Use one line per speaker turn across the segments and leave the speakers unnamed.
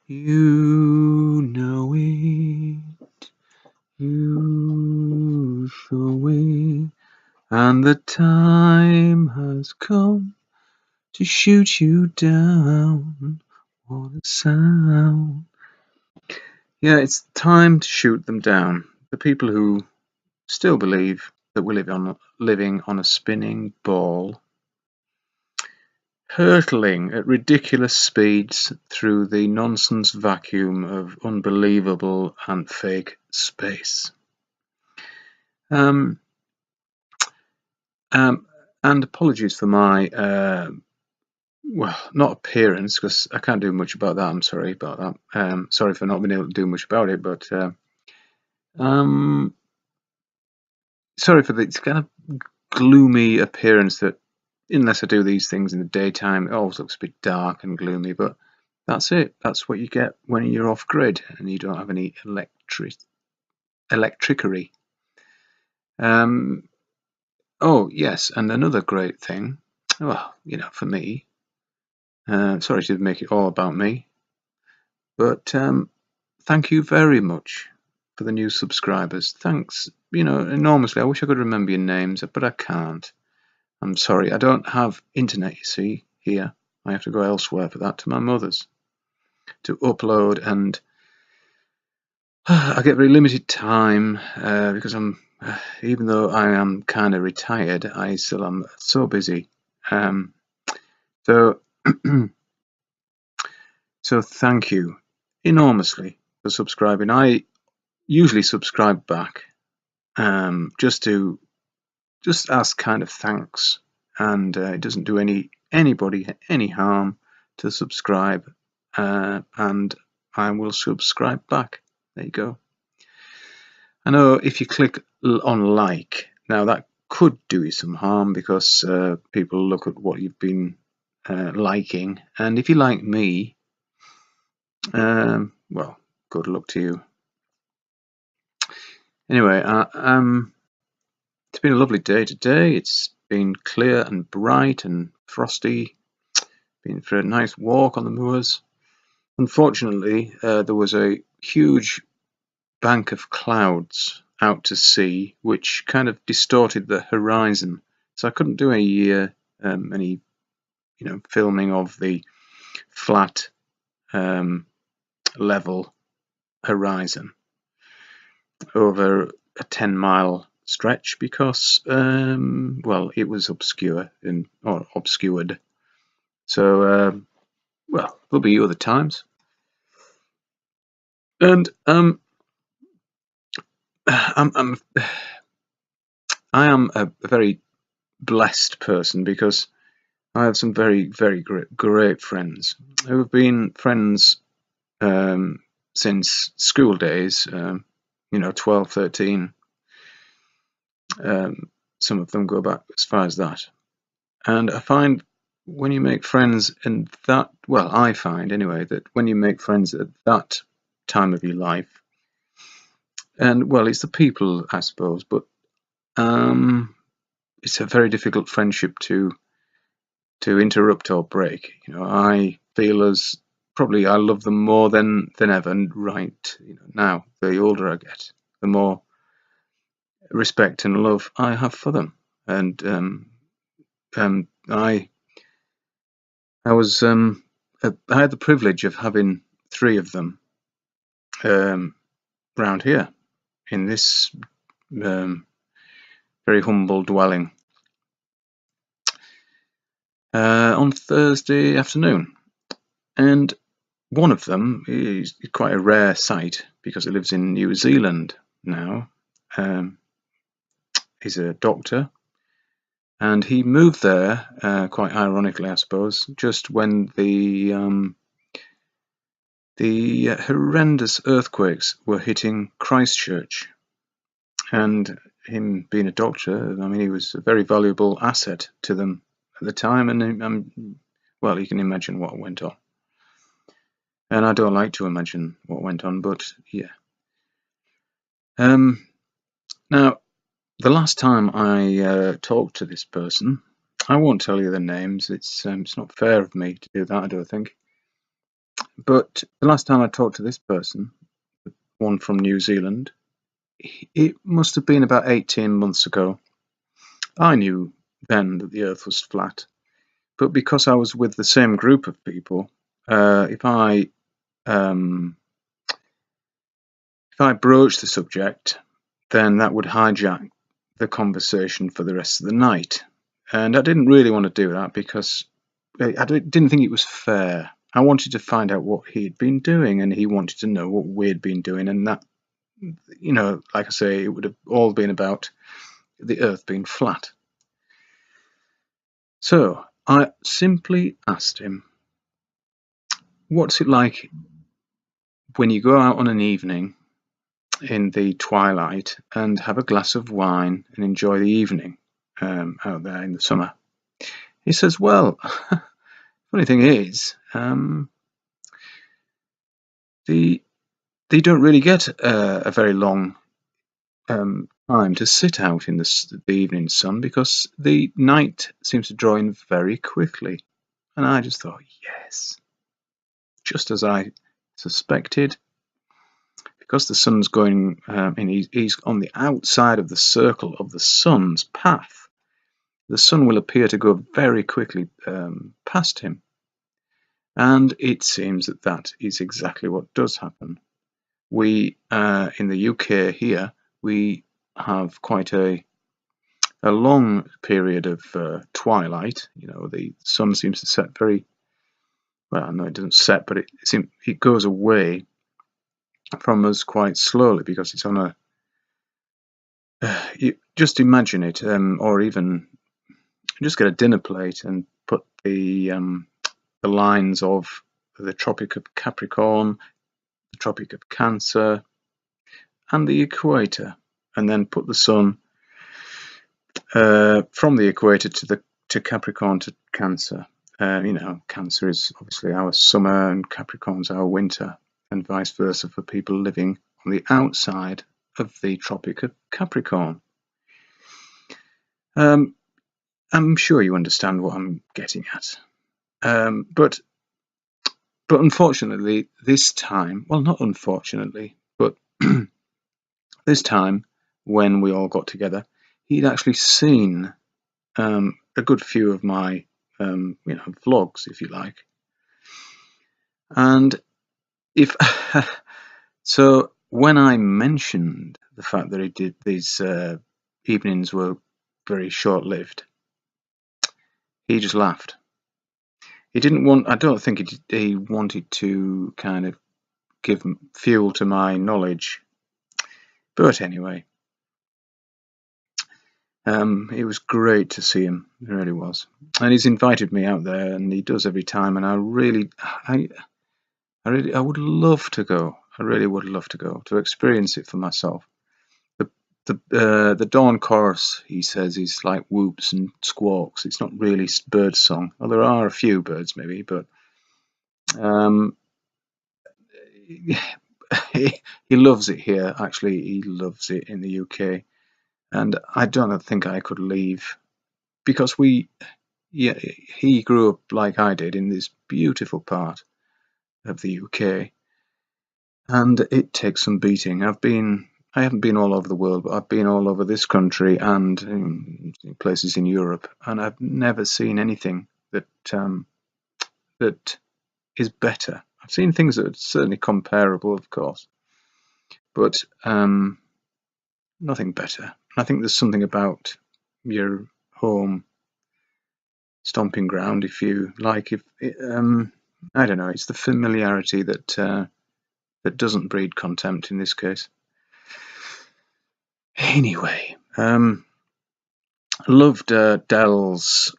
You know it, you show it, and the time has come to shoot you down. What a sound. Yeah, it's time to shoot them down. The people who still believe that we're living on a spinning ball, hurtling at ridiculous speeds through the nonsense vacuum of unbelievable and fake space. And apologies for my well, not appearance, because I can't do much about that. I'm sorry about that. Sorry for not being able to do much about it, but sorry for the kind of gloomy appearance that, unless I do these things in the daytime, it always looks a bit dark and gloomy. But that's it. That's what you get when you're off grid and you don't have any electricity. Oh yes, and another great thing. Well, for me. Sorry to make it all about me, but thank you very much for the new subscribers. Thanks, enormously. I wish I could remember your names, but I can't. I'm sorry, I don't have internet, you see, here. I have to go elsewhere for that, to my mother's, to upload, and I get very limited time because even though I am kind of retired, I still am so busy. So, so thank you enormously for subscribing. I usually subscribe back just as kind of thanks, and it doesn't do anybody any harm to subscribe, and I will subscribe back. There you go. I know if you click on like, now that could do you some harm, because people look at what you've been liking, and if you like me, well, good luck to you. Anyway, it's been a lovely day today. It's been clear and bright and frosty. Been for a nice walk on the moors. Unfortunately, there was a huge bank of clouds out to sea, which kind of distorted the horizon. So I couldn't do any filming of the flat, level horizon over a 10-mile stretch, because well, it was obscured. So well, there'll be other times. And I am a very blessed person, because I have some very, very great friends who have been friends since school days, 12, 13. Some of them go back as far as that. And I find when you make friends in that, well, I find anyway, that when you make friends at that time of your life, and well, it's the people, I suppose, but it's a very difficult friendship to interrupt or break. I feel as probably I love them more than ever, and right, now, the older I get, the more respect and love I have for them. And I had the privilege of having 3 of them round here in this very humble dwelling on Thursday afternoon. And one of them is quite a rare sight, because he lives in New Zealand now. He's a doctor, and he moved there, quite ironically, I suppose, just when the horrendous earthquakes were hitting Christchurch. And him being a doctor, I mean, he was a very valuable asset to them at the time, and well, you can imagine what went on. And I don't like to imagine what went on, but yeah. Now, the last time I talked to this person, I won't tell you the names. It's not fair of me to do that, I don't think. But the last time I talked to this person, one from New Zealand, it must have been about 18 months ago. I knew then that the Earth was flat, but because I was with the same group of people, if I broached the subject, then that would hijack the conversation for the rest of the night. And I didn't really want to do that because I didn't think it was fair. I wanted to find out what he'd been doing, and he wanted to know what we'd been doing. And that, like I say, it would have all been about the Earth being flat. So I simply asked him, what's it like when you go out on an evening in the twilight and have a glass of wine and enjoy the evening out there in the summer? He says, well, funny thing is, they don't really get a very long time to sit out in the evening sun because the night seems to draw in very quickly. And I just thought, yes, just as I suspected, because the sun's going, and he's on the outside of the circle of the sun's path, the sun will appear to go very quickly past him. And it seems that that is exactly what does happen. We, in the UK here, we have quite a long period of twilight. The sun seems to set very well. No, it doesn't set, but it goes away from us quite slowly because it's on a. You just imagine it, or even just get a dinner plate and put the lines of the Tropic of Capricorn, the Tropic of Cancer, and the equator, and then put the sun from the equator to Capricorn to Cancer. Cancer is obviously our summer and Capricorn's our winter, and vice versa for people living on the outside of the Tropic of Capricorn. I'm sure you understand what I'm getting at. But unfortunately, this time, well, not unfortunately, but this time when we all got together, he'd actually seen a good few of my vlogs, if you like. And so when I mentioned the fact that he did these evenings were very short-lived, he just laughed. He didn't want. I don't think he wanted to kind of give fuel to my knowledge. But anyway, it was great to see him. It really was. And he's invited me out there, and he does every time. And I would love to go. I really would love to go to experience it for myself. The dawn chorus, he says, is like whoops and squawks. It's not really bird song. Well, there are a few birds maybe, but he loves it here. Actually, he loves it in the UK, and I don't think I could leave because he grew up like I did in this beautiful part of the UK, and it takes some beating. I haven't been all over the world, but I've been all over this country and in places in Europe, and I've never seen anything that is better. I've seen things that are certainly comparable, of course, but nothing better. I think there's something about your home stomping ground, if you like. I don't know. It's the familiarity that doesn't breed contempt in this case. Anyway, loved Dell's.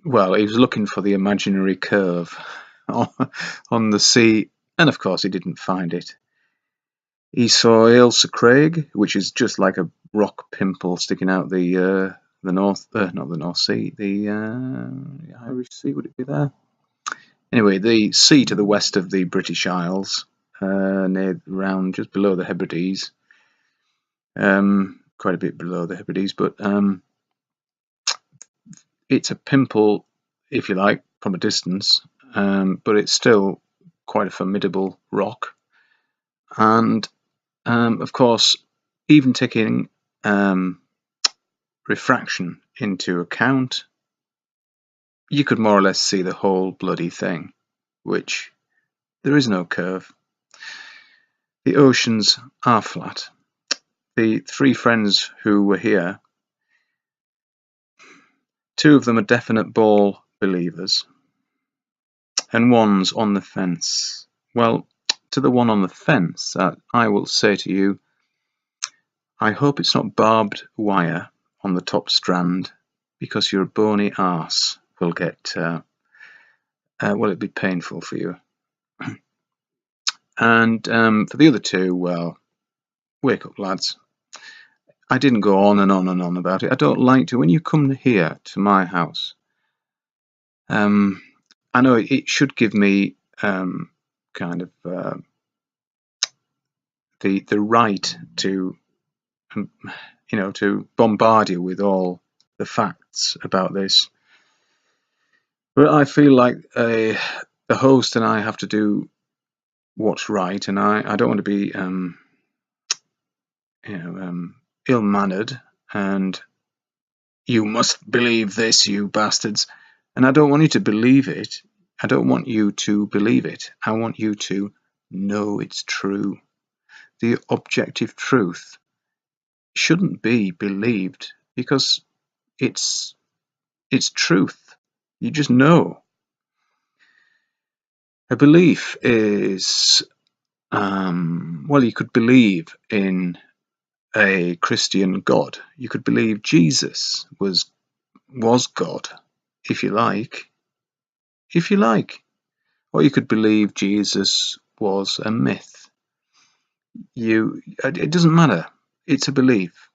Well, he was looking for the imaginary curve on the sea, and of course he didn't find it. He saw Ailsa Craig, which is just like a rock pimple sticking out the North, not the North Sea, the Irish Sea, would it be there? Anyway, the sea to the west of the British Isles, around just below the Hebrides, quite a bit below the Hebrides, but it's a pimple. if you like, from a distance, but it's still quite a formidable rock. And of course, even taking refraction into account, you could more or less see the whole bloody thing, which there is no curve. The oceans are flat. The three friends who were here, two of them are definite ball believers, and one's on the fence. Well, to the one on the fence, I will say to you, I hope it's not barbed wire on the top strand, because your bony arse will get, well, it'd be painful for you. And for the other two, well, wake up, lads. I didn't go on and on and on about it. I don't like to. When you come here to my house, I know it should give me kind of the right to, to bombard you with all the facts about this. But I feel like the host and I have to do what's right, and I don't want to be, ill-mannered and you must believe this, you bastards. And I don't want you to believe it. I don't want you to believe it. I want you to know it's true. The objective truth shouldn't be believed because it's truth. You just know. A belief is, well, you could believe in a Christian God. You could believe Jesus was God, if you like. If you like. Or you could believe Jesus was a myth. It doesn't matter. It's a belief.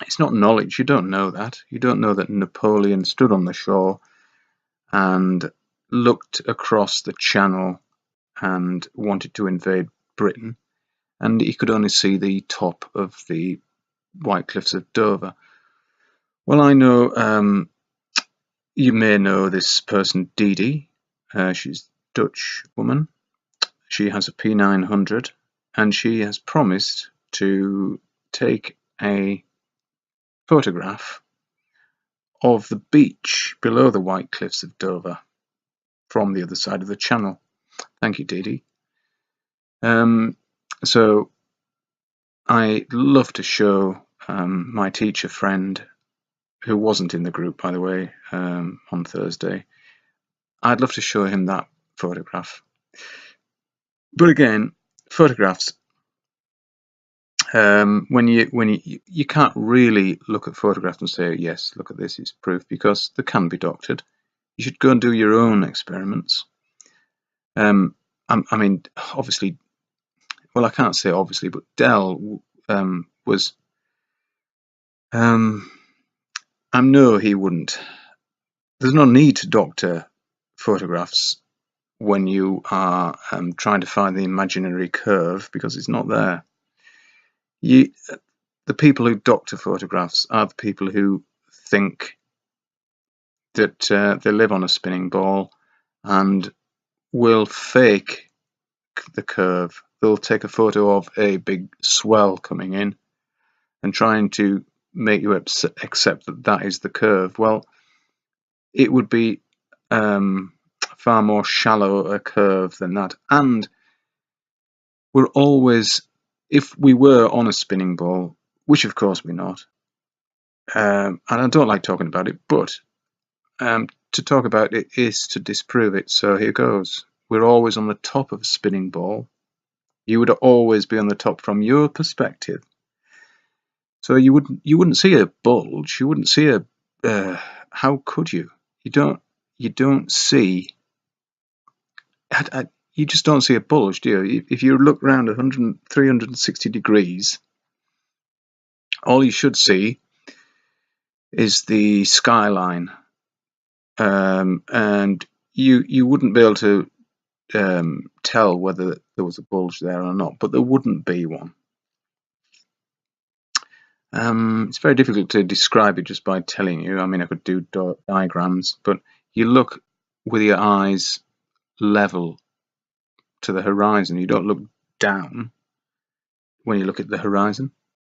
It's not knowledge. You don't know that. You don't know that Napoleon stood on the shore and looked across the channel and wanted to invade Britain, and he could only see the top of the White Cliffs of Dover. Well, I know, you may know this person, Dee Dee. She's a Dutch woman. She has a P900, and she has promised to take a photograph of the beach below the White Cliffs of Dover from the other side of the channel. Thank you, Dee Dee. So I'd love to show my teacher friend, who wasn't in the group, by the way, on Thursday. I'd love to show him that photograph. But again, photographs, when you can't really look at photographs and say, yes, look at this, it's proof, because they can be doctored. You should go and do your own experiments. I mean, obviously, well, I can't say obviously, but Dell was, I know he wouldn't. There's no need to doctor photographs when you are trying to find the imaginary curve, because it's not there. The people who doctor photographs are the people who think that they live on a spinning ball and will fake the curve. They'll take a photo of a big swell coming in and trying to make you accept that that is the curve. Well, it would be far more shallow a curve than that. And we're always, if we were on a spinning ball, which of course we're not, and I don't like talking about it, but to talk about it is to disprove it. So here goes. We're always on the top of a spinning ball. You would always be on the top from your perspective. So you wouldn't see a bulge. You wouldn't see a. How could you? You don't see. You just don't see a bulge, do you? If you look around 360 degrees, all you should see is the skyline, and you wouldn't be able to tell whether there was a bulge there or not, but there wouldn't be one. It's very difficult to describe it just by telling you. I mean, I could do diagrams, but you look with your eyes level to the horizon. You don't look down when you look at the horizon.